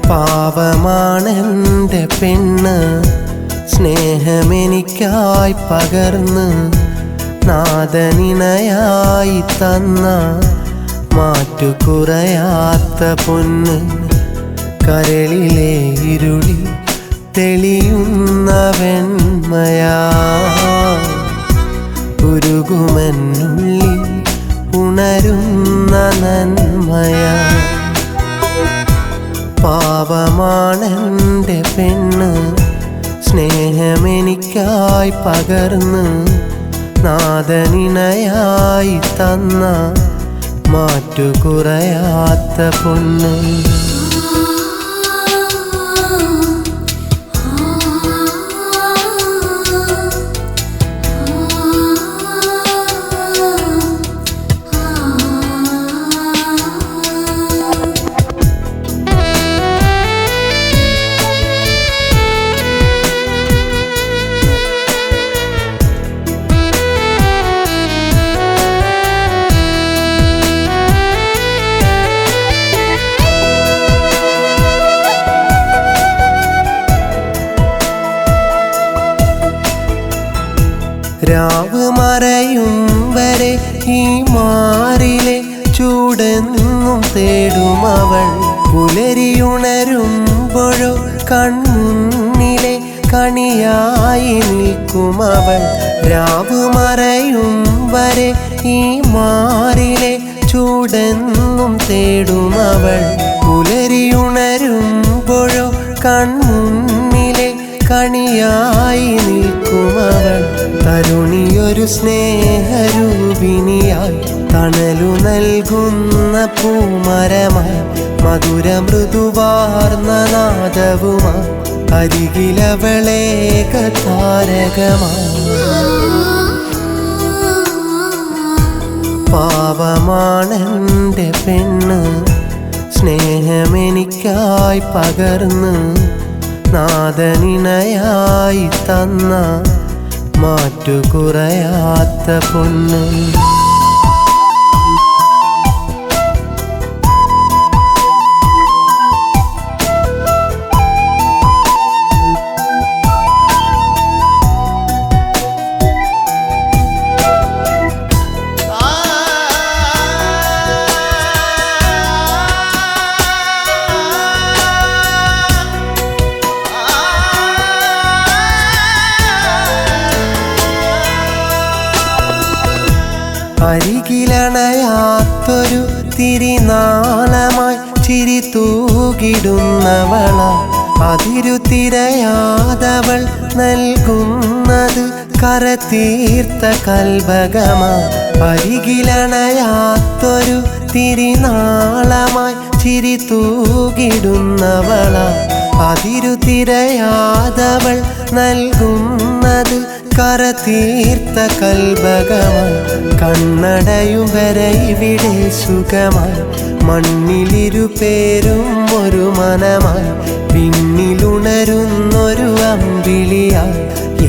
പാവമാണെൻ്റെ പെണ്ണ്, സ്നേഹമെനിക്കായി പകർന്ന് നാദനിണയായി തന്ന മാറ്റുകുറയാത്ത പൊന്ന്. കരളിലെ ഇരുളി തെളിയുന്ന വെണ്മയാ, ഉരുകുമെന്നുള്ളിൽ ഉണരുന്ന നന്മയാ. പാവമാണെൻ്റെ പെണ്ണ്, സ്നേഹമെനിക്കായി പകർന്ന് നാദനിണയായി തന്ന മാറ്റുകുറയാത്ത പൊന്ന്. രാവ് മറയും വരെ ഈ മാറിലെ ചൂടെന്നും തേടുമവൾ. പുലരിയുണരുമ്പോഴോ കൺമുന്നിലെ കണിയായി നിൽക്കുമവൾ. രാവ് മറയും വരെ ഈ മാറിലെ ചൂടെന്നും തേടുമവൾ. പുലരിയുണരുമ്പോഴോ കൺമുന്നിലെ കണിയായി നിൽക്കുമവൾ. തരുണിയൊരു സ്നേഹരൂപിണിയായി തണലു നൽകുന്ന പൂമരമായി, മധുരമൃദുവാർന്ന നാദവുമായി അരികിലവളേക താരകമായി. പാവമാണെൻ്റെ പെണ്ണ്, സ്നേഹമെനിക്കായി പകർന്ന് നാദനിണയായി തന്ന മാറ്റുകുറയാത്ത പൊന്ന്. അരികിലണയാത്തൊരു തിരിനാളമായി ചിരി തൂകിടുന്നവള. അതിരുതിരയാതവൾ നൽകുന്നത് കരതീർത്ത കൽബകമാ. അരികിലണയാത്തൊരു തിരിനാളമായി ചിരി തൂകിടുന്നവള. അതിരുതിരയാതവൾ നൽകുന്നത് കരതീർത്ത കൽബകമായി. കണ്ണടയും വരെ ഇവിടെ സുഖമായി, മണ്ണിലിരുപേരും ഒരു മനമായി. പിന്നിലുണരുന്നൊരു അമ്പിളിയായി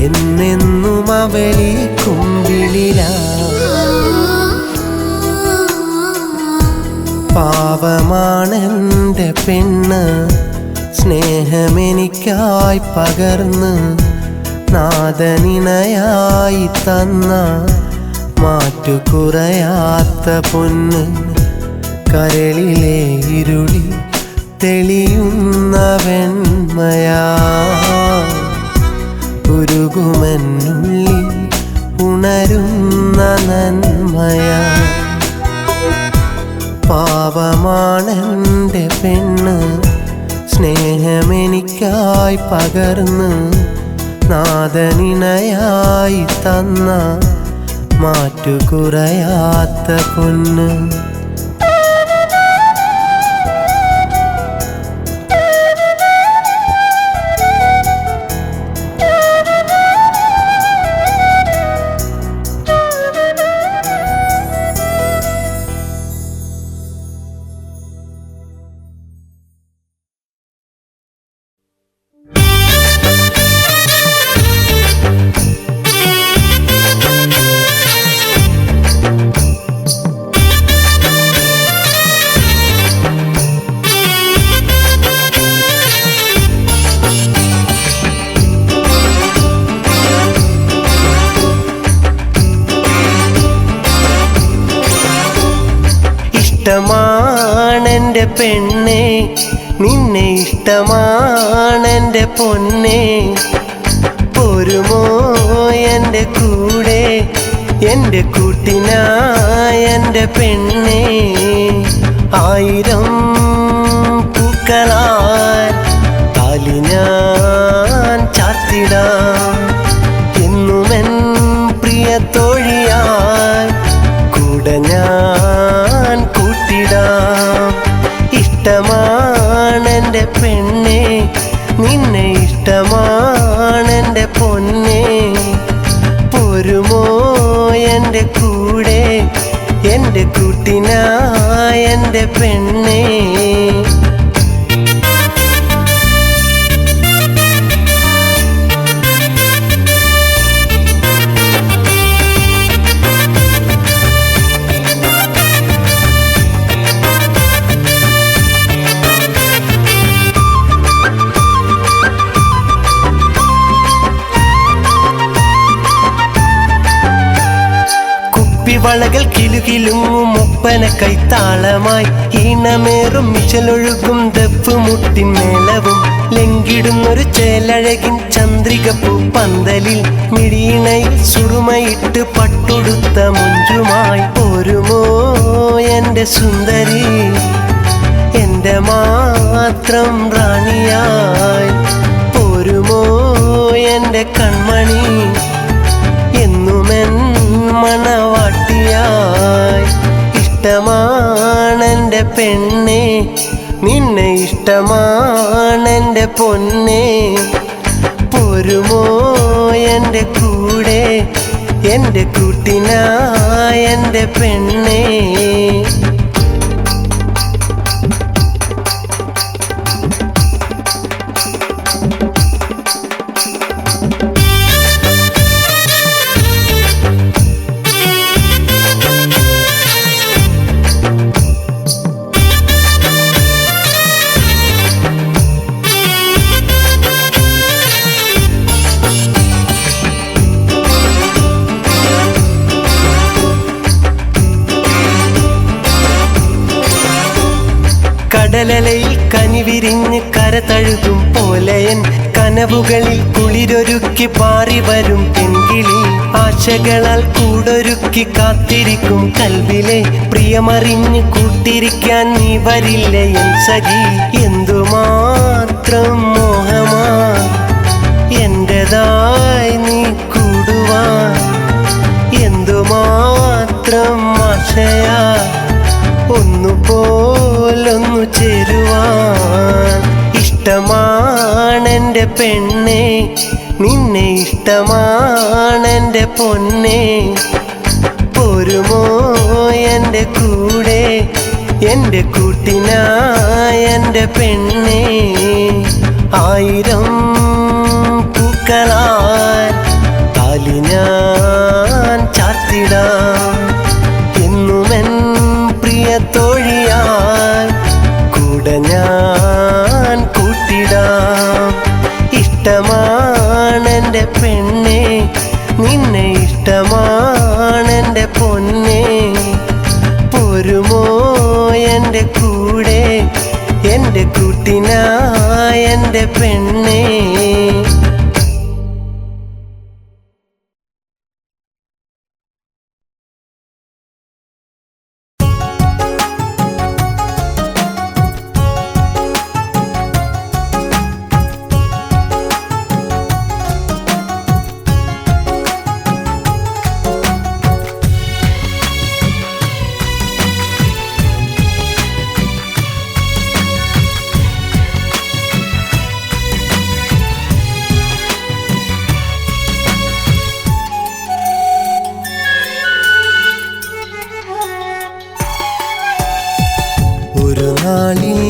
എന്നെന്നും അവളി കുമ്പിളിലായി. പാവമാണെൻ്റെ പെണ്ണ്, സ്നേഹമെനിക്കായി പകർന്ന് നാദനിണയായി തന്ന മാറ്റുകുറയാത്ത പൊന്ന്. കരളിലെ ഇരുളി തെളിയുന്ന വെണ്മയാ, ഉരുകുമെന്നുള്ളിൽ ഉണരുന്ന നന്മയാ. പാവമാണെൻ്റെ പെണ്ണ്, സ്നേഹമെനിക്കായി പകർന്ന് നാദനിണയായി തന്ന മാറ്റുകുറയാത്ത പൊന്ന്. പെണ്ണേ, നിന്നെ ഇഷ്ടമാണെൻ്റെ പൊന്നേ. പോരുമോ എൻ്റെ കൂടെ, എൻ്റെ കൂട്ടിനായെൻ്റെ പെണ്ണേ. ആയിരം പൂക്കളാൽ താലി ഞാൻ ചാർത്തിടാം. എന്നുമെൻ പ്രിയ തോഴിയാൽ കൂടെ ഞാൻ കൂട്ടിടാം. ഇഷ്ടമാണെൻ്റെ പെണ്ണേ, നിന്നെ ഇഷ്ടമാണെൻ്റെ പൊന്നേ. പോരുമോ എൻ്റെ കൂടെ, എൻ്റെ കൂട്ടിനായെൻ്റെ പെണ്ണേ. വളകൾ കിലുകിലുങ്ങും ഒപ്പന കൈത്താളമായി ഈണമേറും മിശലൊഴുകും ദഫ് മുട്ടിൻ മേളവും ലംഘിടുന്നൊരു ചേലഴകിൻ ചന്ദ്രിക പൂപ്പന്തലിൽ മിഴിയിണയിൽ സുറുമയിട്ട് പട്ടുടുത്ത മുഞ്ചുമായി. പോരുമോ എൻ്റെ സുന്ദരി, എൻ്റെ മാത്രം റാണിയായി. പോരുമോ എൻ്റെ കൺമണി, എന്നുമെൻ മണവാട്ടിയായി. ഇഷ്ടമാണെൻ്റെ പെണ്ണേ, നിന്നെ ഇഷ്ടമാണെൻ്റെ പൊന്നേ. പോരുമോ എൻ്റെ കൂടെ, എൻ്റെ കൂട്ടിനായെൻ്റെ പെണ്ണേ. കടലലയിൽ കനിവിരിഞ്ഞ് കരതഴുകും പോലെയൻ കനവുകളിൽ കുളിരൊരുക്കി പാറി വരും പെൺകിളി. ആശകളാൽ കൂടൊരുക്കി കാത്തിരിക്കും കൽവിലെ പ്രിയമറിഞ്ഞ് കൂട്ടിരിക്കാൻ നീ വരില്ലേ എൻ സഖി. എന്തുമാത്രം മോഹമാ എന്റേതായി നീ കൂടുവാൻ, എന്തുമാത്രം ആശയാ ഒന്നുപോലൊന്നു ചേരുവാൻ. ഇഷ്ടമാണെൻ്റെ പെണ്ണേ, നിന്നെ ഇഷ്ടമാണെൻ്റെ പൊന്നേ. പോരുമോ എൻ്റെ കൂടെ, എൻ്റെ കൂട്ടിനായെൻ്റെ പെണ്ണേ. ആയിരം പൂക്കളാൽ താലി ഞാൻ ചാർത്തിടാം. എന്നുമെൻ പ്രിയ തോഴിയാൽ കൂടെ ഞാൻ കൂട്ടിടാം. ഇഷ്ടമാണെൻ്റെ പെണ്ണേ, നിന്നെ ഇഷ്ടമാണെൻ്റെ പൊന്നേ. പോരുമോ എൻ്റെ കൂടെ, എൻ്റെ കൂട്ടിനായെൻ്റെ പെണ്ണേ.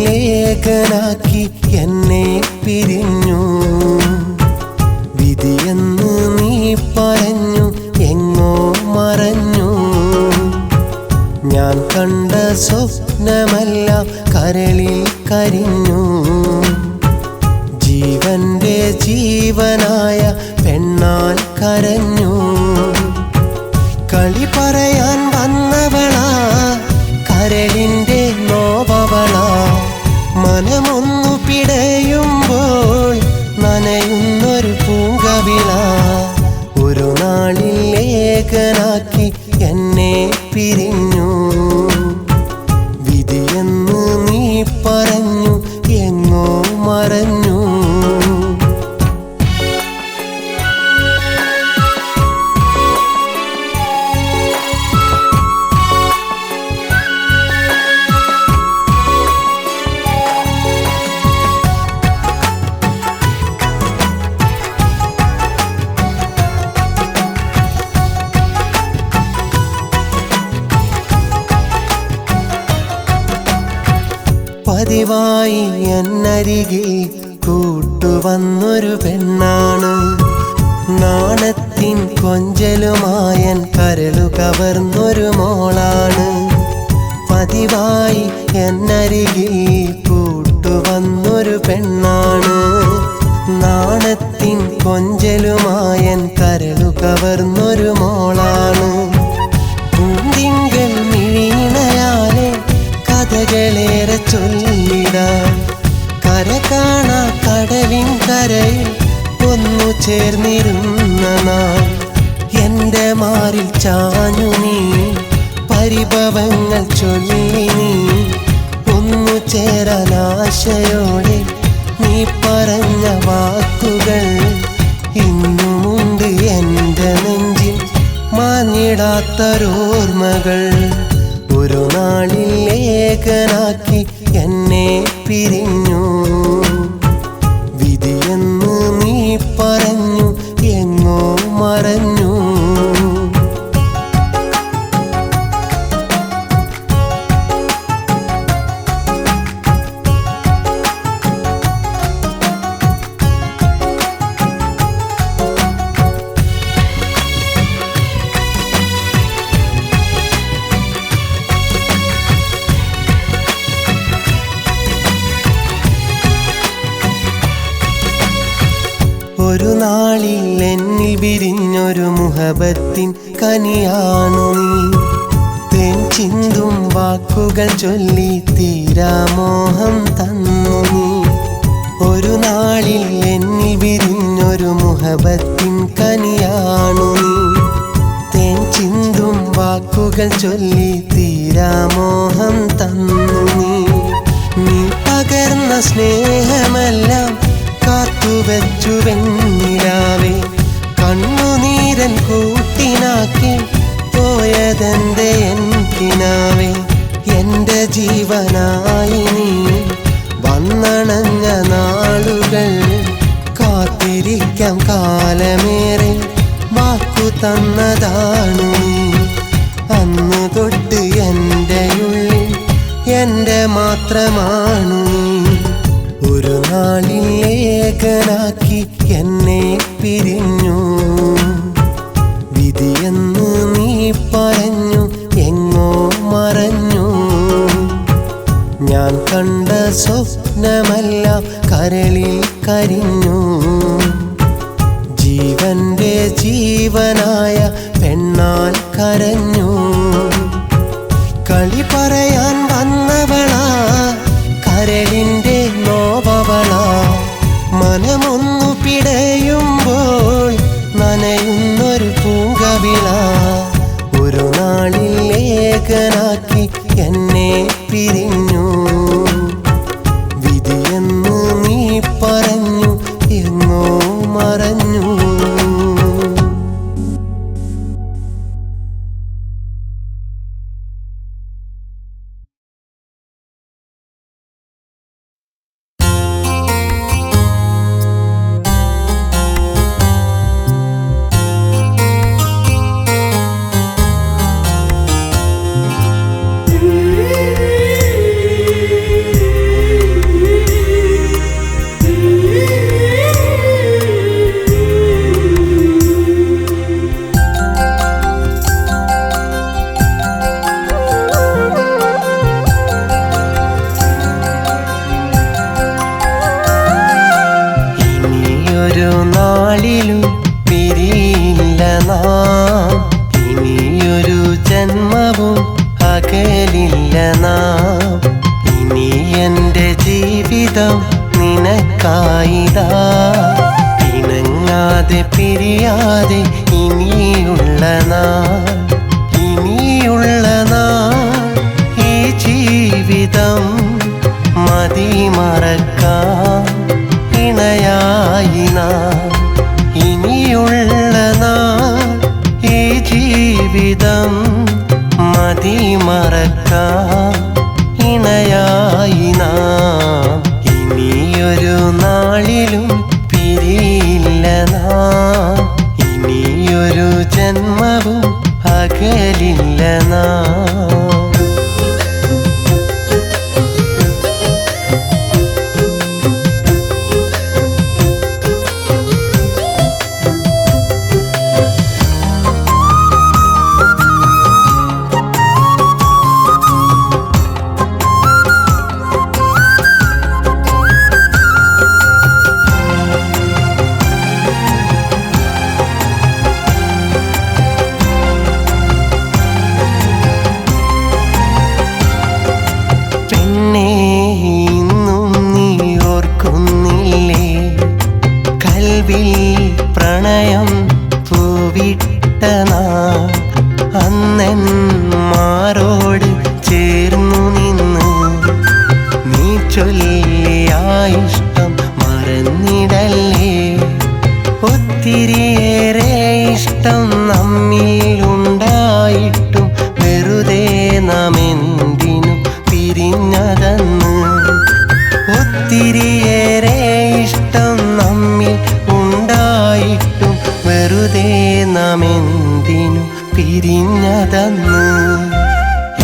നാളിലേകനാക്കി എന്നെ പിരിഞ്ഞു വിധിയെന്ന് നീ പറഞ്ഞു, എങ്ങോ മറഞ്ഞു. ഞാൻ കണ്ട സ്വപ്നമെല്ലാം കരളിൽ കരിഞ്ഞു. ജീവന്റെ ജീവനായ പെണ്ണാൽ കരഞ്ഞു. കളി പറയാൻ വന്നവളാ, കരളിന്റെ നോവവളാ. പതിവായി എന്നരികിൽ കൂട്ടുവന്നൊരു പെണ്ണാണ്. നാണത്തിൻ കൊഞ്ചലുമായൻ കരളു കവർന്നൊരു മോളാണ്. പതിവായി എന്നരികിൽ കൂട്ടുവന്നൊരു പെണ്ണാണ്. നാണത്തിൻ കൊഞ്ചലുമായൻ കരളു കവർന്നൊരു മോളാണ്. പൂന്തിങ്കൾ മിഴിയിണയാലെ കഥകളേറെ ചൊല്ലിടാൻ കര കാണാ കടലിൻ കരയിൽ ഒന്നു ചേർന്നിരുന്ന നാൾ എൻ്റെ മാറിൽ ചാഞ്ഞു നീ പരിഭവങ്ങൾ ചൊല്ലി നീ ഒന്നു ചേരാൻ ആശയോടെ നീ പറഞ്ഞ വാക്കുകൾ ഇന്നുമുണ്ട് എൻ്റെ നെഞ്ചിൽ മാഞ്ഞിടാത്തൊരോർമ്മകൾ. ഒരു നാളിൽ ഏകനാക്കി എന്നെ പിരിഞ്ഞു വിധിയെന്ന് നീ പറഞ്ഞു എങ്ങോ മറഞ്ഞു. ഒരു നാളിൽ എന്നിൽ വിരിഞ്ഞൊരു മുഹബത്തിൻ കനിയാണു നീ. തേൻ ചിന്തും വാക്കുകൾ ചൊല്ലി തീരാമോഹം തന്നു നീ. ഒരു നാളിൽ എന്നിൽ വിരിഞ്ഞൊരു മുഹബത്തിൻ കനിയാണു നീ. തേൻ ചിന്തും വാക്കുകൾ ചൊല്ലി തീരാമോഹം തന്നു നീ. നീ പകർന്ന സ്നേഹമെല്ലാം കാത്തുവച്ചു വെണ്ണിലാവേ കണ്ണുനീരൻ കൂട്ടിനാക്കി പോയതെന്റെ എന്തിനാവേ. എൻ്റെ ജീവനായി നീ വന്നണഞ്ഞ നാളുകൾ കാത്തിരിക്കാം കാലമേറെ വാക്കു തന്നതാണു നീ. അന്നു തൊട്ട് എൻ്റെ ഉള്ളിൽ എൻ്റെ മാത്രമാണു നീ. ഒരു നാളിൽ ഏകനാക്കി എന്നെ പിരിഞ്ഞു വിധിയെന്ന് നീ പറഞ്ഞു എങ്ങോ മറഞ്ഞു. ഞാൻ കണ്ട സ്വപ്നമെല്ലാം കരളിൽ കരിഞ്ഞു. ജീവന്റെ ജീവനായ പെണ്ണാൽ കരഞ്ഞു. കളി പറയാൻ വന്നവളാ കരളിൻ്റെ നോവവളാ. മനമൊന്നു പിടയുമ്പോൾ നനയുന്നൊരു പൂങ്കവിള. ഒരു നാളിൽ ഏകനാക്കി എന്നെ പിരിഞ്ഞു വിധിയെന്ന് നീ പറഞ്ഞു എങ്ങോ മറഞ്ഞു. പിരിയില്ല നാം ഇനിയൊരു ജന്മവും അകലില്ല നാം. ഇനി എൻ്റെ ജീവിതം നിനക്കായിതാ ഇണങ്ങാതെ പിരിയാതെ ഇനിയുള്ള നാം. ഇനിയുള്ള നാം ഈ ജീവിതം മതി മറക്കാം ഇണയായി നാം. ഇനിയുള്ള നാം ഈ ജീവിതം മതി മറക്കാം ഇണയായി നാം. ഇനിയൊരു നാളിലും പിരിയില്ല നാം ഇനിയൊരു ജന്മവും പ്രണയം പൂവിട്ട നാൾ അന്നെൻ മാറോട് ചേർന്നു നിന്ന് നീ ചൊല്ലിയ ഇഷ്ടം മറന്നിടല്ലേ. ഒത്തിരിയേറെ ഇഷ്ടം നമ്മിലുണ്ടായിട്ടും വെറുതെ നാം എന്തിനു പിരിഞ്ഞതെന്ന്. ഒത്തിരിയേറെ ഇഷ്ടം നമ്മിൽ ഉണ്ടായിട്ടും വെറുതെ നാം എന്തിനു പിരിഞ്ഞതെന്ന്.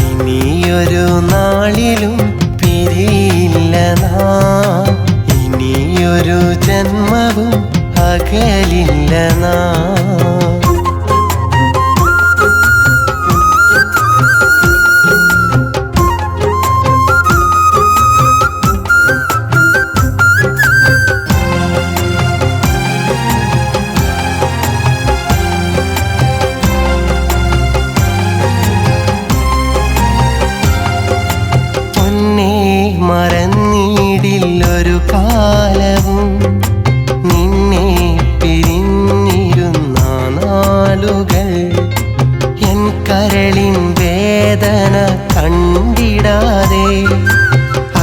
ഇനിയൊരു നാളിലും പിരിയില്ല നാം, ഇനിയൊരു ജന്മവും അകലില്ല നാം. മറന്നിടില്ലൊരു കാലവും നിന്നെ പിരിഞ്ഞിരുന്ന നാളുകൾ. എൻ കരളിൻ വേദന കണ്ടിടാതെ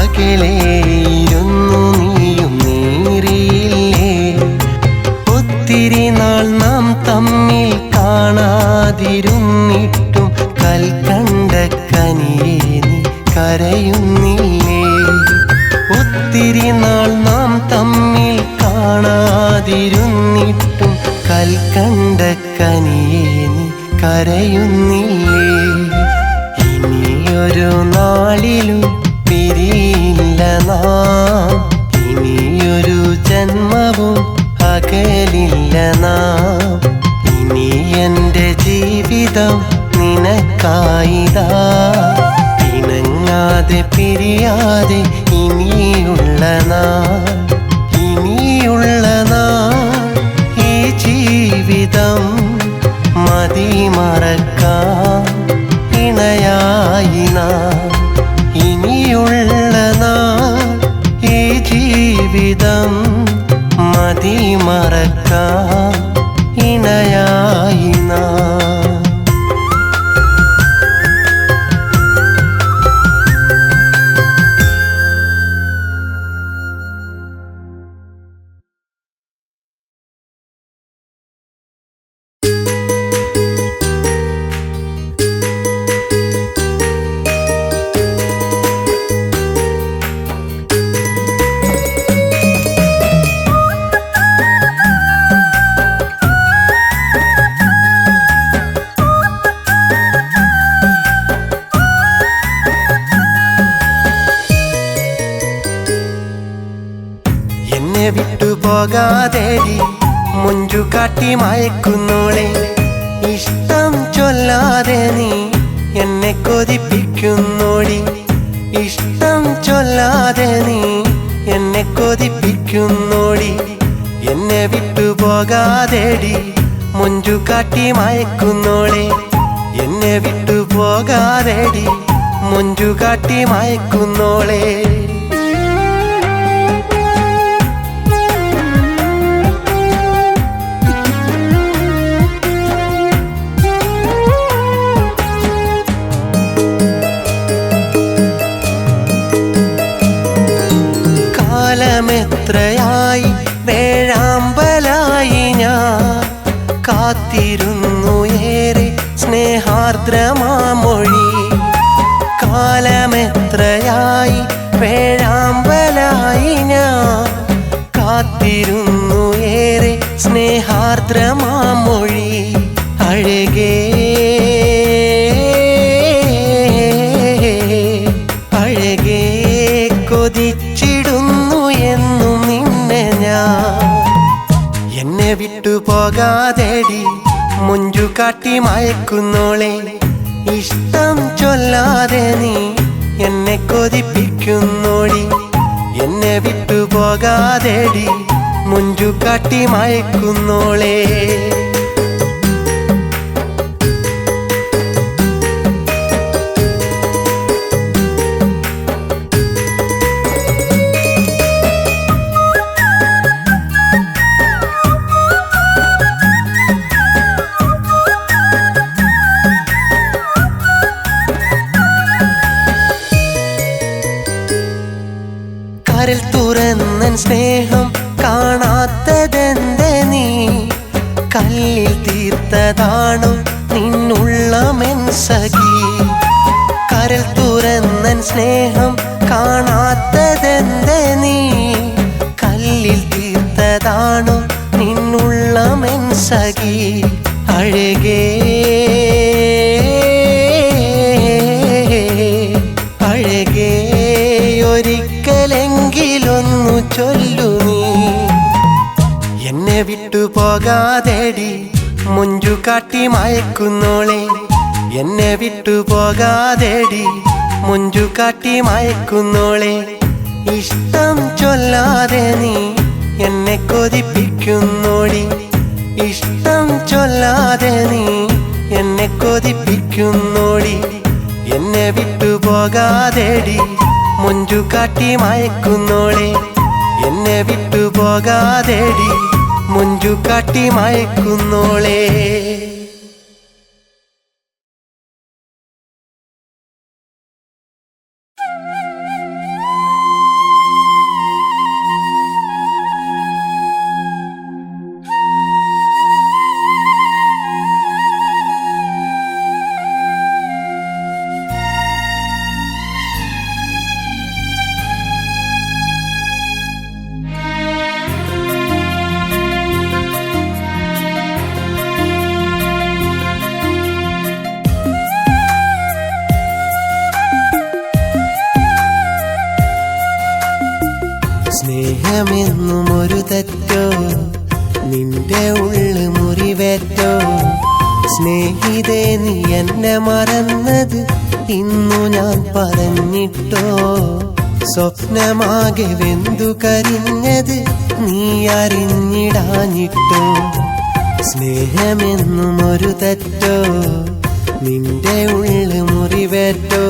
അകലെയിരുന്നു നീയും നീറിയില്ലേ. ഒത്തിരി നാൾ നാം തമ്മിൽ കാണാതിരുന്നിട്ടും കൽക്കണ്ട കനിയേ നീ കരയുന്നില്ലേ. ഒത്തിരി നാൾ നാം തമ്മിൽ കാണാതിരുന്നിട്ടും കൽക്കണ്ട കനിയേ നീ കരയുന്നില്ലേ. ഇനിയൊരു നാളിലും പിരിയില്ല നാം, ഇനിയൊരു ജന്മവും അകലില്ല നാം. ഇനി എൻ്റെ ജീവിതം നിനക്കായിതാ, പിണങ്ങാതെ പിരിയാതെ ഇനിയുള്ള നാൾ, ഇനിയുള്ള നാൾ ഈ ജീവിതം മതി മറക്കാൻ ഇണയായി നാം. ഇനിയുള്ള നാൾ ഈ ജീവിതം മതി മറക്കാൻ ഇണയായി നാം. എന്നെ വിട്ടുപോകാതെടി മുഞ്ചു കാട്ടി മയക്കുന്നോളെ. ഇഷ്ടം ചൊല്ലാതെ നീ എന്നെ കൊതിപ്പിക്കുന്നോടി, ഇഷ്ടം ചൊല്ലാതെ നീ എന്നെ കൊതിപ്പിക്കുന്നോടി. എന്നെ വിട്ടുപോകാതെടി മുഞ്ചു കാട്ടി മയക്കുന്നോളെ. എന്നെ വിട്ടുപോകാതെടി മുഞ്ചു കാട്ടി മയക്കുന്നോളെ. കാലമെത്രയായി വേഴാമ്പലായി ഞാൻ കാത്തിരുന്നു ഏറെ സ്നേഹാർദ്രമാമൊഴി. കാലമെത്രയായി വേഴാമ്പലായി ഞാൻ കാത്തിരുന്നു ഏറെ സ്നേഹാർദ്രമാമൊഴി. അഴകേ അഴകേ കൊതിച്ചിടുന്നു എന്നും നിന്നെ ഞാൻ. എന്നെ വിട്ടുപോകാതെടി മുഞ്ചു കാട്ടി മയക്കുന്നോളെ. ഇഷ്ടം ചൊല്ലാതെ നീ എന്നെ കൊതിപ്പിക്കുന്നോടി. എന്നെ വിട്ടുപോകാതെടി മുഞ്ചു കാട്ടി മയക്കുന്നോളെ. തുറന്നൻ സ്നേഹം കാണാത്തതെന്തേ നീ കല്ലിൽ തീർത്തതാണോ നിന്നുള്ളമെൻ സഖി കരൽ തുറന്നൻ സ്നേഹം കാണാത്തതെന്തേ നീ കല്ലിൽ തീർത്തതാണോ നിന്നുള്ളമെൻ സഖി അഴകേ അഴകേ ഒരിക്കലെങ്കിലൊന്നു ചൊല്ലു നീ എന്നെ വിട്ടു പോകാതെടി മുഞ്ചു കാട്ടി മയക്കുന്നോളെ എന്നെ വിട്ടു പോകാതെടി മുഞ്ചു കാട്ടി മയക്കുന്നോളെ ഇഷ്ടം ചൊല്ലാതെ നീ എന്നെ കൊതിപ്പിക്കുന്നോടി ഇഷ്ടം ചൊല്ലാതെ നീ എന്നെ കൊതിപ്പിക്കുന്നോടി എന്നെ വിട്ടു പോകാതെടി മുഞ്ചു കാട്ടി മയക്കുന്നോളെ എന്നെ വിട്ടു പോകാതെടി മുഞ്ചു കാട്ടി മയക്കുന്നോളെ സ്നേഹമെന്നും ഒരു തെറ്റോ നിന്റെ ഉള്ളു മുറിവേറ്റോ സ്നേഹിതേ നീ എന്നെ മറന്നത് ഇന്നു ഞാൻ പറഞ്ഞിട്ടോ സ്വപ്നമാകെ വെന്തു കരിഞ്ഞത് നീ അറിഞ്ഞിടാഞ്ഞിട്ടോ സ്നേഹമെന്നും ഒരു തെറ്റോ നിന്റെ ഉള്ളു മുറിവേറ്റോ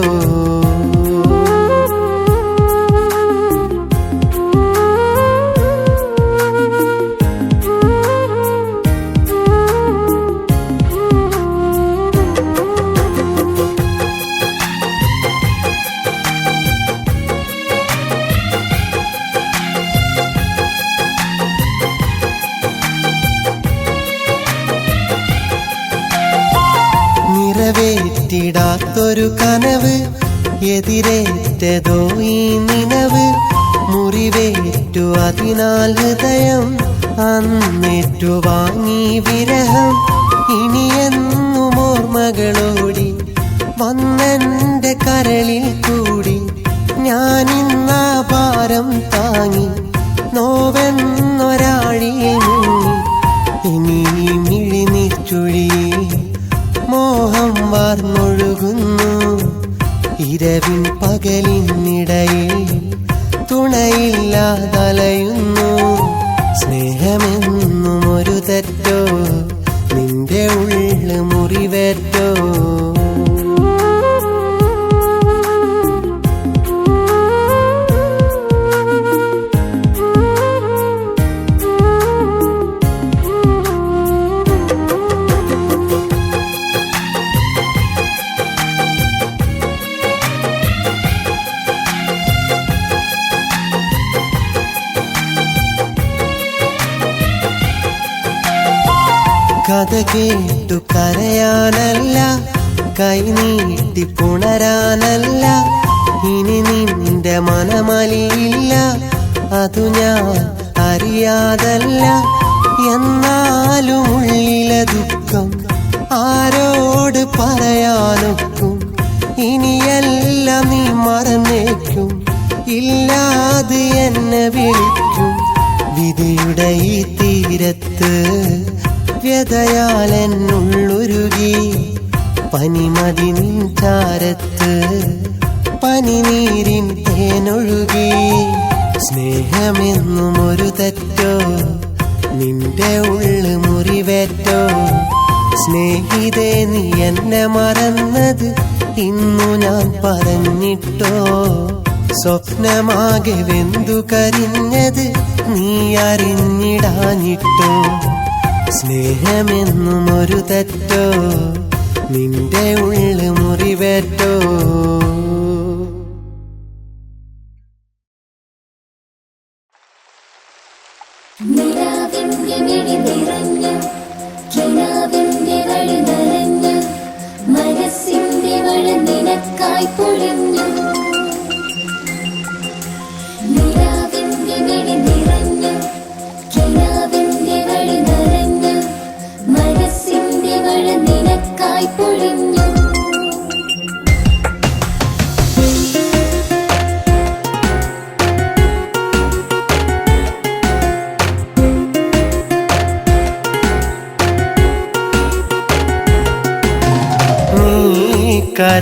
നിറവേറ്റിടാത്തൊരു കനവ് എതിരേറ്റതോ ഈ നിനവ് മുറിവേറ്റു അതിനാൽ ഹൃദയം അന്നേറ്റു വാങ്ങി വിരഹം ഇനിയെന്നും ഓർമ്മകളോടി വന്നെന്റെ കരളിൽ കൂടി ഞാനിന്നാ ഭാരം താങ്ങി നോവെന്നൊരാഴിയിൽ മുങ്ങി ഇനി മിഴിനീർച്ചുഴി മോഹം വാർന്നൊഴുകുന്നു ഇരവിൻ പകലിനിടയിൽ തുണയില്ലാതലയുന്നു സ്നേഹമെന്നും ഒരു തെറ്റോ നിന്റെ ഉള്ളു മുറിവേറ്റോ കഥ കേട്ടു കരയാനല്ല കൈനീട്ടി പുണരാനല്ല ഇനി നിന്റെ മനമലിയില്ല അതു ഞാൻ അറിയാതല്ല എന്നാലും ഉള്ളിലെ ദുഃഖം ആരോട് പറയാനൊക്കും ഇനിയെല്ലാം നീ മറന്നേക്കും ഇല്ലാതെ എന്നെ വിളിക്കും വിധിയുടെ ഈ തീരത്ത് വ്യതയാലെന്നുള്ളുരുകി പനിമതി നിൻ ചാരത്ത് പനിനീരിൻ തേനൊഴുകി സ്നേഹമെന്നും ഒരു തെറ്റോ നിന്റെ ഉള്ളു മുറിവേറ്റോ സ്നേഹിതേ നീ എന്നെ മറന്നത് ഇന്നു ഞാൻ പറഞ്ഞിട്ടോ സ്വപ്നമാകെ വെന്തു കരിഞ്ഞത് നീ അറിഞ്ഞിടാഞ്ഞിട്ടോ സ്നേഹമെന്നും ഒരു തെറ്റോ നിന്റെ ഉള്ളു മുറിവേറ്റോ നിലാവിന്റെ മിഴി നിറഞ്ഞു കിനാവിന്റെ വഴി നനഞ്ഞു മനസ്സിന്റെ മഴ നിനക്കായി പൊഴിഞ്ഞു നിലാവിന്റെ മിഴി നിറഞ്ഞു കിനാവിന്റെ വഴി നനഞ്ഞു മനസ്സിന്റെ മഴ നിനക്കായി പൊഴിഞ്ഞു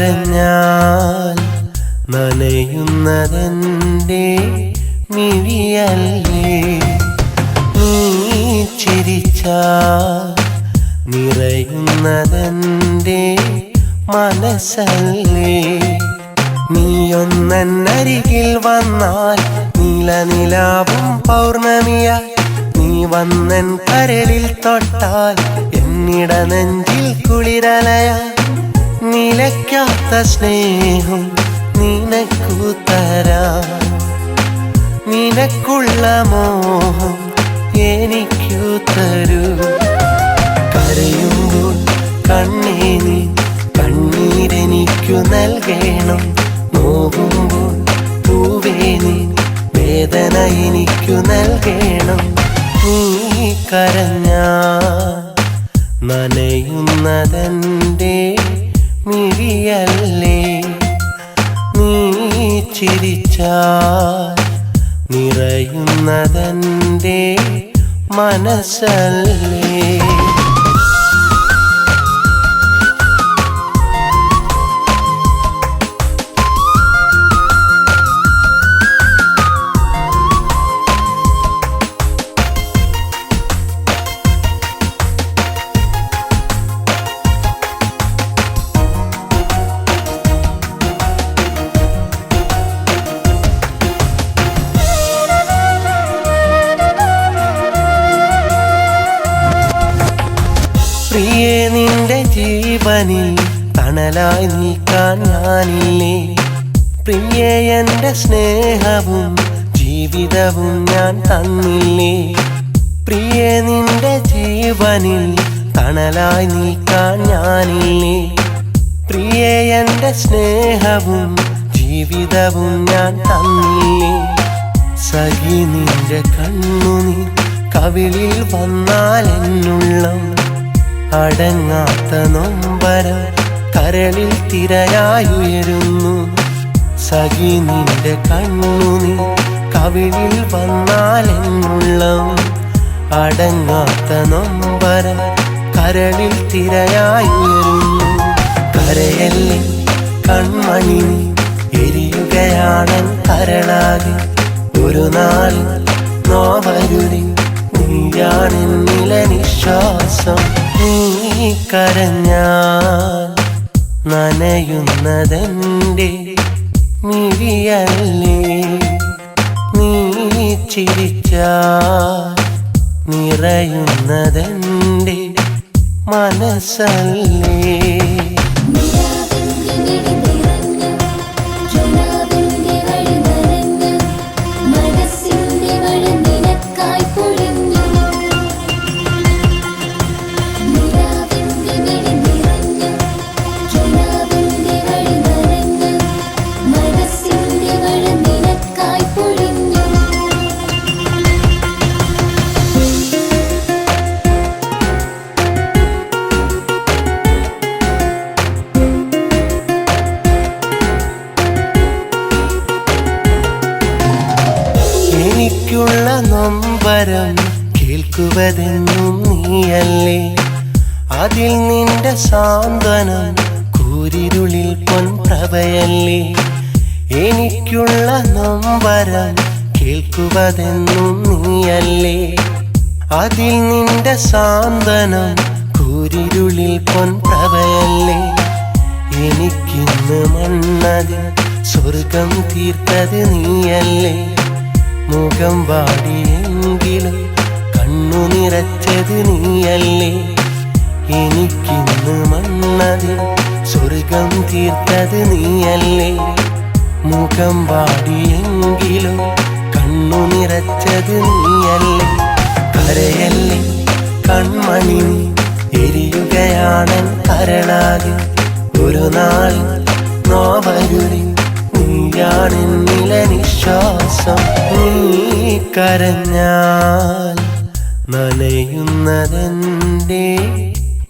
കരഞ്ഞാൽ നനയുന്നതെന്റെ മിഴിയല്ലേ നീ ചിരിച്ചാൽ നിറയുന്നതെന്റെ മനസ്സല്ലേ നീയൊന്നരികിൽ വന്നാൽ നീലനിലാവും പൗർണമിയായി നീ വന്നൻ കരളിൽ തൊട്ടാൽ എന്നിട നെഞ്ചിൽ കുളിരലയാ നിലയ്ക്കാത്ത സ്നേഹം നിനക്കു തരാം നിനക്കുള്ള മോഹം എനിക്കു തരൂ കരയുമ്പോൾ കണ്ണേ നീ കണ്ണീരെനിക്കു നൽകണം നോകുമ്പോൾ പൂവേ നീ വേദന എനിക്കു നൽകണം നീ കരഞ്ഞാൽ നനയുന്നതെന്റെ മിഴിയല്ലേ നീ ചിരിച്ചാൽ നിറയുന്നതെന്റെ മനസ്സല്ലേ പ്രിയേ നിന്റെ ജീവനിൽ തണലായി നീക്കാൻ ഞാനില്ലേ പ്രിയേ എന്റെ സ്നേഹവും ജീവിതവും ഞാൻ തന്നില്ലേ പ്രിയേ നിന്റെ ജീവനിൽ തണലായി നീക്കാൻ ഞാനില്ലേ പ്രിയേ എന്റെ സ്നേഹവും ജീവിതവും ഞാൻ തന്നില്ലേ സഖി നിന്റെ കണ്ണുനീർ കവിളിൽ വന്നാൽ എന്നുള്ളം അടങ്ങാത്ത നൊമ്പരം കരളിൽ തിരയായുയരുന്നു സഖി നിന്റെ കണ്ണുനീർ കവിളിൽ വന്നാൽ എന്നുള്ളം അടങ്ങാത്ത നൊമ്പരം കരളിൽ തിരയായുയരുന്നു കരയല്ലേ കൺമണി എരിയുകയാണൻ കരളാകെ ഒരു നാൾ നോവരുതി നീയാണെന്നില നിശ്വാസം നീ കരഞ്ഞാൽ നനയുന്നതെന്റെ മിഴിയല്ലേ നീ ചിരിച്ചാൽ നിറയുന്നതെന്റെ മനസ്സല്ലേ എനിക്കുള്ള നൊമ്പരം കേൾക്കുവതെന്നും നീയല്ലേ അതിൽ നിന്റെ സാന്ത്വനം കൂരിരുളിൽ പൊൻപ്രഭയല്ലേ എനിക്കുള്ള നൊമ്പരം കേൾക്കുവതെന്നും നീയല്ലേ അതിൽ നിന്റെ സാന്ത്വനം കൂരിരുളിൽ പൊൻപ്രഭയല്ലേ എനിക്കിന്ന് മണ്ണതിൽ സ്വർഗം തീർത്തത് നീയല്ലേ മുഖം വാടിയെങ്കിലും കണ്ണു നിറച്ചത് നീയല്ലേ എനിക്കിന്ന് മണ്ണതിൽ സ്വർഗം തീർത്തത് നീയല്ലേ മുഖം വാടിയെങ്കിലും കണ്ണു നിറച്ചത് നീയല്ലേ കരയല്ലേ കൺമണി എരിയുകയാണൻ കരളാകെ ഒരു നാൾ നോവരുളി നീയാണെന്നില നിശ്വാസം നീ കരഞ്ഞാൽ നനയുന്നതെന്റെ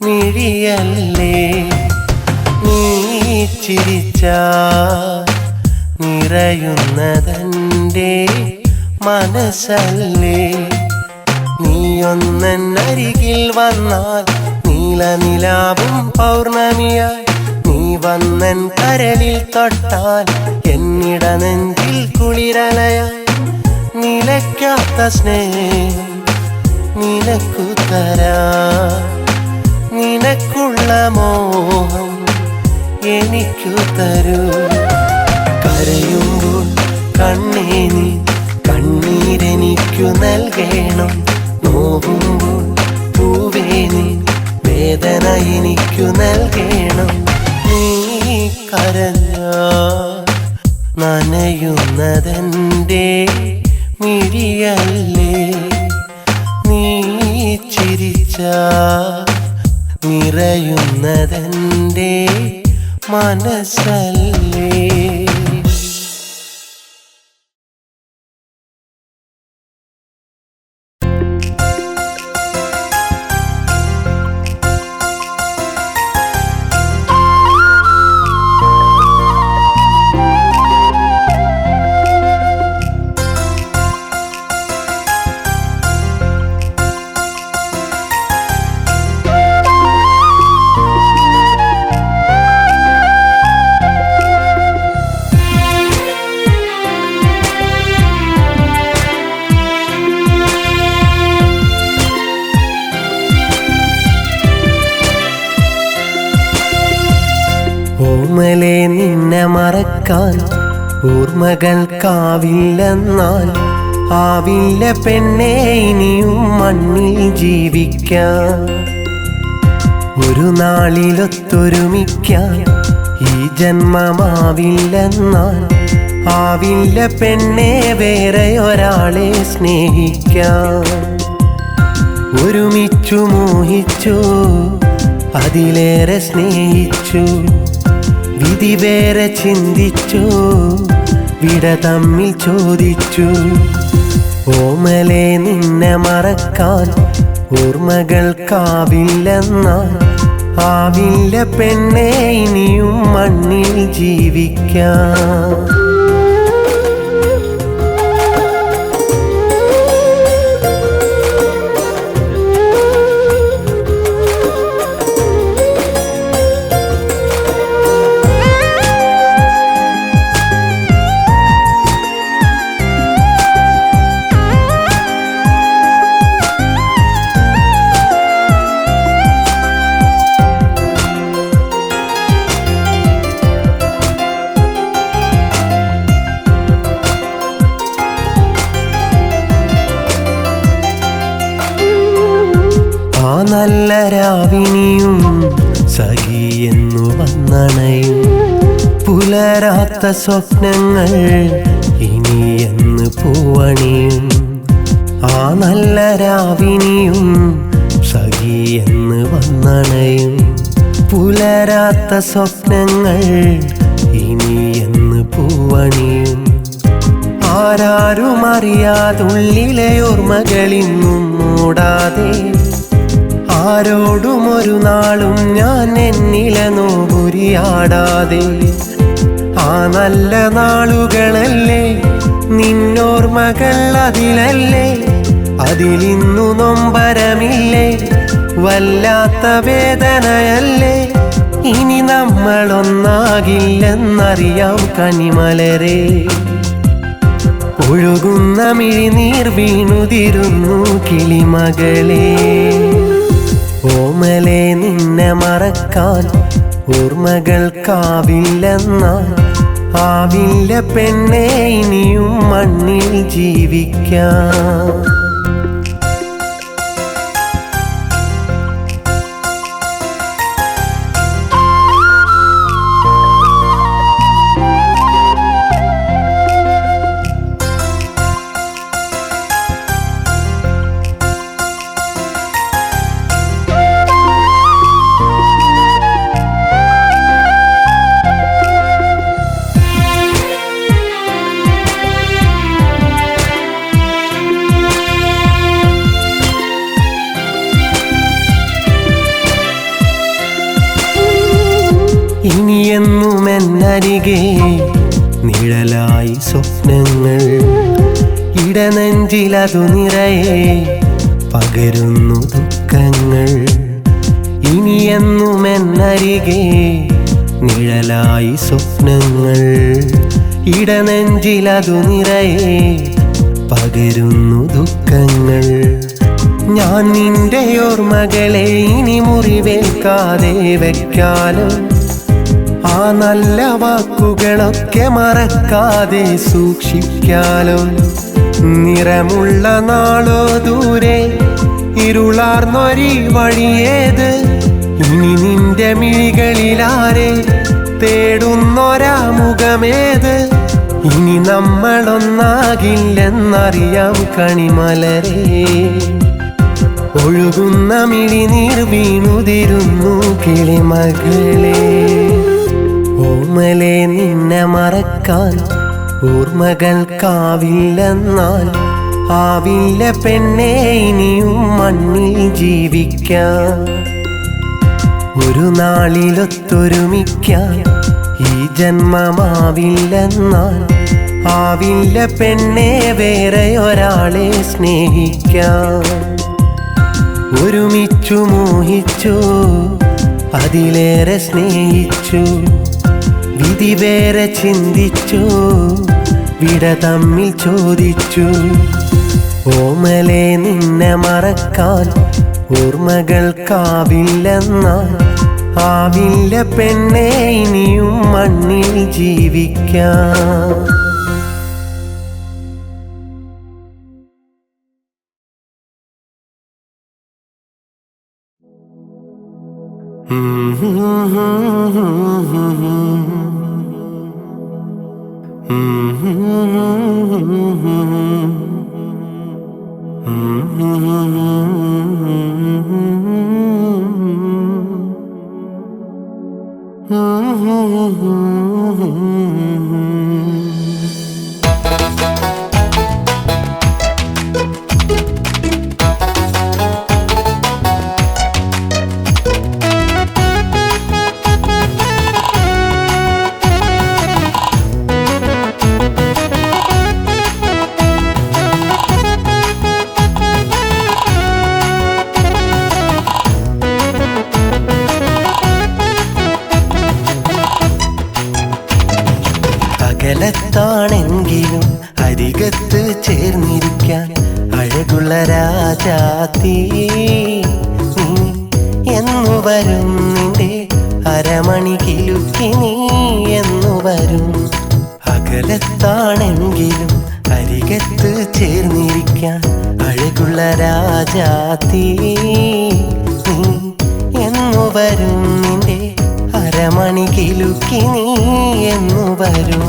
മിഴിയല്ലേ നീ ചിരിച്ചാൽ നിറയുന്നതെന്റെ മനസ്സല്ലേ നീയൊന്നരികിൽ വന്നാൽ നീലനിലാവും പൗർണമിയായി നീ വന്നൻ കരളിൽ തൊട്ടാൽ എന്നിട നെഞ്ചിൽ കുളിരലയായി നിലയ്ക്കാത്ത സ്നേഹം നിനക്കു തരാം നിനക്കുള്ള മോഹം എനിക്കു തരൂ കരയുമ്പോൾ കണ്ണേ നീ കണ്ണീരെനിക്കു നൽകണം നോവുമ്പോൾ പൂവേ നീ വേദന എനിക്കു നൽകണം നീ കരഞ്ഞാൽ നനയുന്നതെന്റെ മിഴിയല്ലേ നീ ചിരിച്ചാൽ നിറയുന്നതെന്റെ മനസ്സല്ലേ. ഓർമ്മലെ നിന്നെ മറക്കാൻ ഓർമ്മകൾക്കാവില്ലെന്നാൽ ആവില്ല പെണ്ണേ ഇനിയും മണ്ണിൽ ജീവിക്കാൻ ഒരു നാളിലൊത്തൊരുമിക്കാൻ ഈ ജന്മമാവില്ലെന്നാൽ ആവില്ല പെണ്ണേ വേറെ ഒരാളെ സ്നേഹിക്കാൻ ഒരുമിച്ചു മോഹിച്ചു അതിലേറെ സ്നേഹിച്ചു വിധി വേറെ ചിന്തിച്ചു വിട തമ്മിൽ ചോദിച്ചു ഓമലെ നിന്നെ മറക്കാൻ ഓർമ്മകൾക്കാവില്ലെന്നാൽ ആവില്ല പെണ്ണേ ഇനിയും മണ്ണിൽ ജീവിക്കാൻ നല്ല രാവിനിയും സഖിയെന്നു വന്നണയും പുലരാത്ത സ്വപ്നങ്ങൾ ഇനിയെന്ന് പൂവണിയും ആ നല്ല രാവിനിയും സഖിയെന്ന് വന്നണയും പുലരാത്ത സ്വപ്നങ്ങൾ ഇനിയെന്ന് പൂവണിയും ആരാരും അറിയാതുള്ളിലെ ഓർമ്മകളിന്നും മൂടാതെ ആരോടും ഒരു നാളും ഞാൻ എന്നിലെ നോവുരിയാടാതെ ആ നല്ല നാളുകളല്ലേ നിന്നോർമ്മകൾ അതിലല്ലേ അതിലിന്നു നൊമ്പരമില്ലേ വല്ലാത്ത വേദനയല്ലേ ഇനി നമ്മളൊന്നാകില്ലെന്നറിയാം കനിമലരെ ഒഴുകുന്ന മിഴിനീർ വീണുതിരുന്നു കിളിമകളെ ഓമലെ നിന്നെ മറക്കാൻ ഓർമ്മകൾക്കാവില്ലെന്നാൽ ആവില്ല പെണ്ണേ ഇനിയും മണ്ണിൽ ജീവിക്കാൻ എന്നും എന്നരികെ നിഴലായി സ്വപ്നങ്ങൾ, ഇടനെഞ്ചിലതു നിറയെ പകരുന്നു ദുഃഖങ്ങൾ. എന്നും എന്നരികെ നിഴലായി സ്വപ്നങ്ങൾ, ഇടനെഞ്ചിലതു നിറയെ പകരുന്നു ദുഃഖങ്ങൾ. ഞാൻ നിന്റെ ഓർമ്മകളെ ഇനി മുറിവേൽക്കാതെ വെക്കാലോ, ആ നല്ല വാക്കുകളൊക്കെ മറക്കാതെ സൂക്ഷിക്കാലോ. നിറമുള്ള നാളോ ദൂരെ, ഇരുളാർന്നൊരി വഴിയേത്, ഇനി നിന്റെ മിഴികളിലാരെ തേടുന്നൊരാ മുഖമേത്. ഇനി നമ്മളൊന്നാകില്ലെന്നറിയാം കണിമലരേ, ഒഴുകുന്ന മിഴിനീർ വീണുതിരുന്നു കിളിമകളെ. ഓമലെ നിന്നെ മറക്കാൻ ഓർമ്മകൾക്കാവില്ലെന്നാൽ ആവില്ല പെണ്ണേ ഇനിയും മണ്ണിൽ ജീവിക്കാൻ. ഒരു നാളിലൊത്തൊരുമിക്കാൻ ഈ ജന്മമാവില്ലെന്നാൽ ആവില്ല പെണ്ണേ വേറെ ഒരാളെ സ്നേഹിക്കാൻ. ഒരുമിച്ചു മോഹിച്ചു അതിലേറെ സ്നേഹിച്ചു, വിധി വേറെ ചിന്തിച്ചു, വിട തമ്മിൽ ചോദിച്ചു. ഓമലെ നിന്നെ മറക്കാൻ ഓർമ്മകൾക്കാവില്ലെന്നാൽ ആവില്ല പെണ്ണേ ഇനിയും മണ്ണിൽ ജീവിക്കാൻ. അകലത്താണെങ്കിലും അരികത്ത് ചേർന്നിരിക്കാൻ അഴകുള്ള രാജാത്തീ, നീ എന്നു വരും നിന്റെ അരമണി കിലുക്കി, നീ എന്നു വരും. അകലത്താണെങ്കിലും അരികത്ത് ചേർന്നിരിക്കാൻ അഴകുള്ള രാജാത്തീ, നീ എന്നു വരും നിന്റെ അരമണി കിലുക്കി, നീ എന്നു വരും.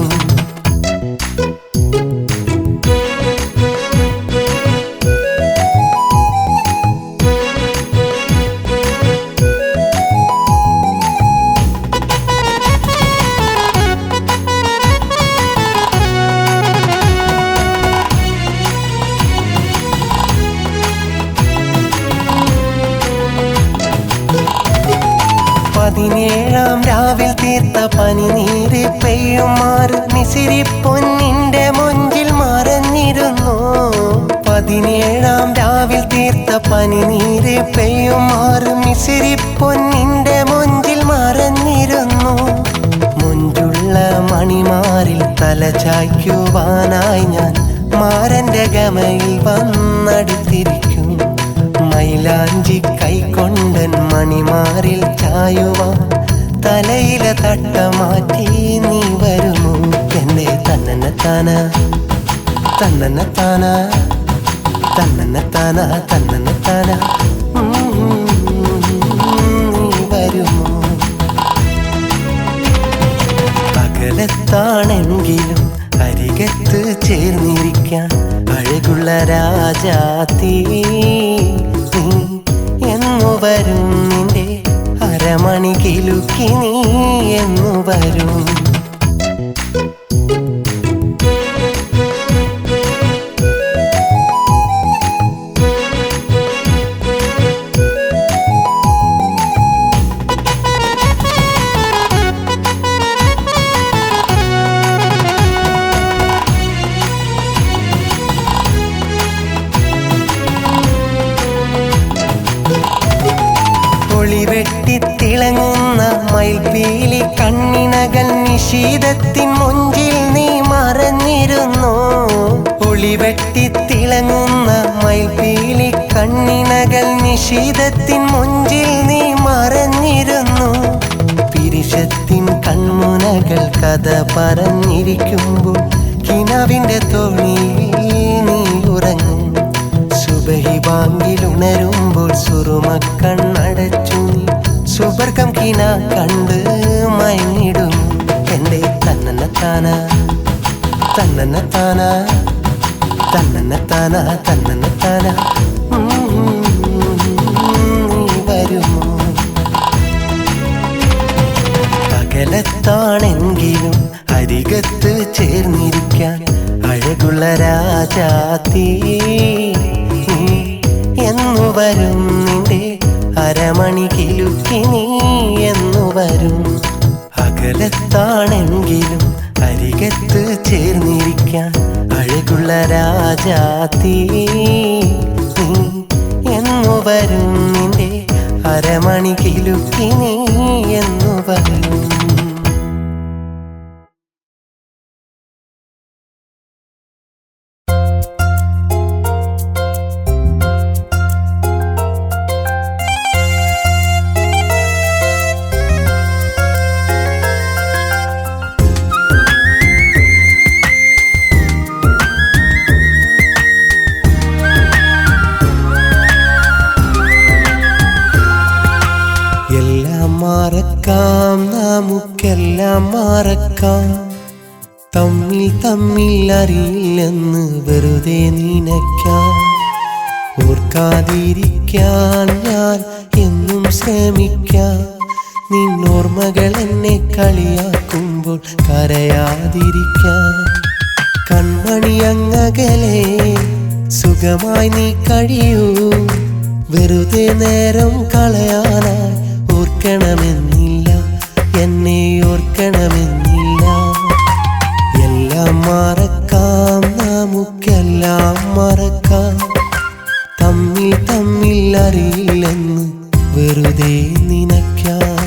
പതിനേഴാം രാവിൽ തീർത്ത പനിനീര് പെയ്യുമാറ് മിസിരി പൊന്നിന്റെ മൊഞ്ചിൽ മറഞ്ഞിരുന്നു. 17-ാം രാവിൽ തീർത്ത പനിനീര് പെയ്യുമാറ് മിസിരി പൊന്നിന്റെ മൊഞ്ചിൽ മറഞ്ഞിരുന്നു. മുഞ്ചുള്ള മണിമാറിൽ തല ചായ്ക്കുവാനായി ഞാൻ മാരന്റെ ഗമയിൽ വന്നടുത്തിരിക്കും. മൈലാഞ്ചി കൈക്കൊണ്ടൻ മണിമാറിൽ ചായുവാൻ തലയിലെ തട്ട മാറ്റി നീ വരുമോ എന്റെ തന്നനത്താന തന്നനത്താന തന്നനത്താന തന്നനത്താന, നീ വരുമോ? അകലത്താണെങ്കിലും അരികത്ത് ചേർന്നിരിക്കാൻ അഴകുള്ള രാജാത്തീ, നീ എന്നു വരും നിന്റെ അരമണി കിലുക്കി, നീ എന്നു വരും. ജീവിതത്തിൻ മുഞ്ചിൽ നീ മറഞ്ഞിരുന്നു. ഒളിവെട്ടി തിളങ്ങുന്ന മയിൽപീലി കണ്ണിനകൾ നിശീതത്തിൻ മുഞ്ചിൽ നീ മറഞ്ഞിരുന്നു. പിരിശത്തിൻ കൺമുനകൾ കഥ പറഞ്ഞിരിക്കുമ്പോൾ കിനാവിന്റെ തോണിയിൽ നീ ഉറങ്ങും. സുബഹി ബാങ്കിലുണരുമ്പോൾ സുറുമക്കണ്ണടച്ചു നീ സുബർഗം കിന കണ്ട് മയങ്ങിടും. എന്റെ തന്നന്നത്താന തന്നന്നത്താന തന്നന്നത്താന തന്നന്നത്താന നീ വരുമോ? അകലത്താണെങ്കിലും അരികത്ത് ചേർന്നിരിക്കാൻ അഴകുള്ള രാജാത്തീ എന്നു വരും നിന്റെ അരമണി കിലുക്കി നീ എന്നു വരും. അകലത്താണെങ്കിലും അരികത്ത് ചേർന്നിരിക്കാൻ അഴകുള്ള രാജാത്തീ എന്നു വരും നിന്റെ അരമണി കിലുക്കി നീ എന്നു വരും. മറക്കാം നമുക്കെല്ലാം മറക്കാം, തമ്മിൽ തമ്മിൽ അറിയില്ലെന്ന് വെറുതെ നിനയ്ക്കാം. ഓർക്കാതിരിക്കാൻ ഞാൻ എന്നും ശ്രമിക്കാം, നിന്നോർമ്മകൾ എന്നെ കളിയാക്കുമ്പോൾ കരയാതിരിക്കാൻ. കൺമണി അങ്ങകലെ സുഖമായി നീ കഴിയൂ, വെറുതെ നേരം കളയാനായി ഓർക്കണമെന്നില്ല, എന്നെ ഓർക്കണമെന്നില്ല. എല്ലാം മറക്കാം നമുക്കെല്ലാം മറക്കാം, തമ്മിൽ തമ്മിൽ അറിയില്ലെന്ന് വെറുതെ നിനയ്ക്കാം.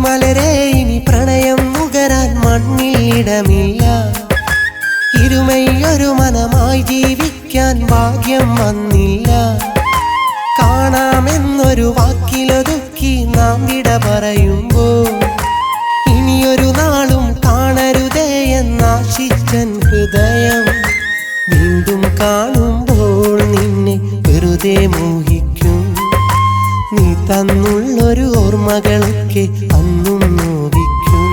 മലരെ ഇനി പ്രണയം നുകരാൻ മണ്ണിൽ ഇടമില്ല, ഇരുമയൊരു മനമായി ജീവിക്കാൻ ഭാഗ്യം വന്നില്ല. കാണാമെന്നൊരു വാക്കിലൊതുക്കി നാം വിട പറയുമ്പോൾ ഇനിയൊരു നാളും കാണരുതേ എന്നാശിച്ചൻ ഹൃദയം. വീണ്ടും കാണുമ്പോൾ നിന്നെ വെറുതെ മോഹിക്കും, നീ തന്നുള്ളൊരു ഓർമ്മകളൊക്കെ അന്നും നോവിക്കും.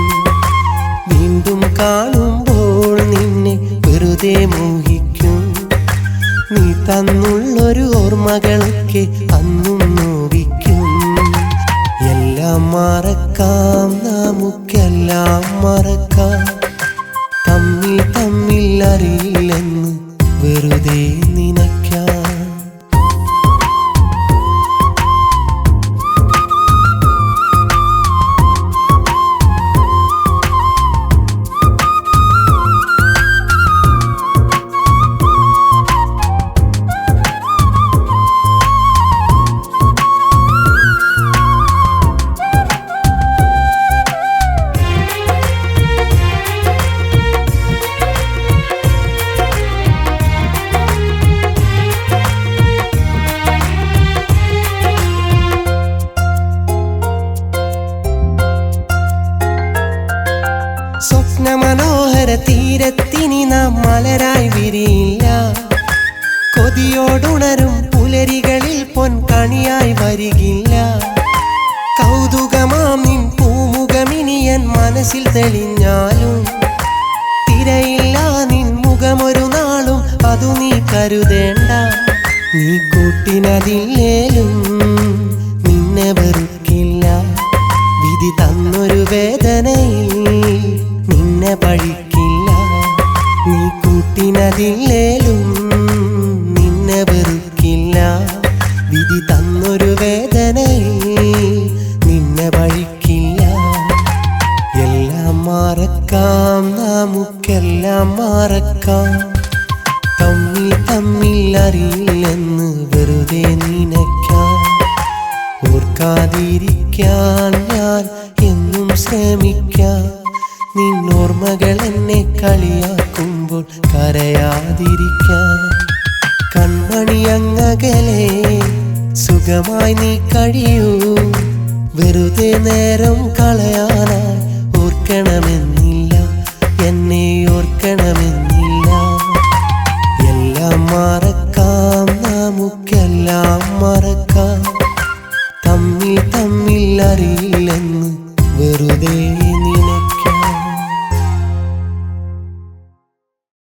വീണ്ടും കാണുമ്പോൾ നിന്നെ വെറുതെ മോഹിക്കും, നീ തന്നുള്ളൊരു ഓർമ്മകളൊക്കെ അന്നും നോവിക്കും. എല്ലാം മറക്കാം നമുക്കെല്ലാം മറക്കാം, തമ്മിൽ തമ്മിൽ അറിയില്ലെന്ന് വെറുതെ നിനയ്ക്കാം. സ്വപ്നമനോഹര തീരത്തിനി നാം മലരായി വിരിയില്ല, കൊതിയോടുണരും പുലരികളിൽ പൊൻകണിയായി വരികില്ല. കൗതുകമാം നിൻ പൂമുഖമിനിയൻ മനസ്സിൽ തെളിഞ്ഞാലും തിരയില്ല നിൻ മുഖമൊരു നാളും അതു നീ കരുതേണ്ട. നീ കൂട്ടിനതില്ലേലും നിന്നെ വെറുക്കില്ല. വിധി തന്നൊരു വേദനയിൽ നിന്നെ പഴിക്കില്ല. നീ കൂട്ടിനതില്ലേലും നിന്നെ വെറുക്കില്ല. വിധി തന്നൊരു വേദനയിൽ നിന്നെ പഴിക്കില്ല. എല്ലാം മറക്കാം, നമുക്കെല്ലാം മറക്കാം. തമ്മിൽ തമ്മിൽ അറിയില്ലെന്ന് വെറുതെ നിനയ്ക്കാം. ഓർക്കാതിരിക്കാൻ ഞാൻ എന്നും ശ്രമിക്കാം. നിന്നോർമ്മകൾ എന്നെ കളിയാക്കുമ്പോൾ കരയാതിരിക്കാൻ. കൺമണി അങ്ങകലെ സുഖമായി നീ കഴിയൂ. വെറുതെ നേരം കളയാനായി ഓർക്കണമെന്ന്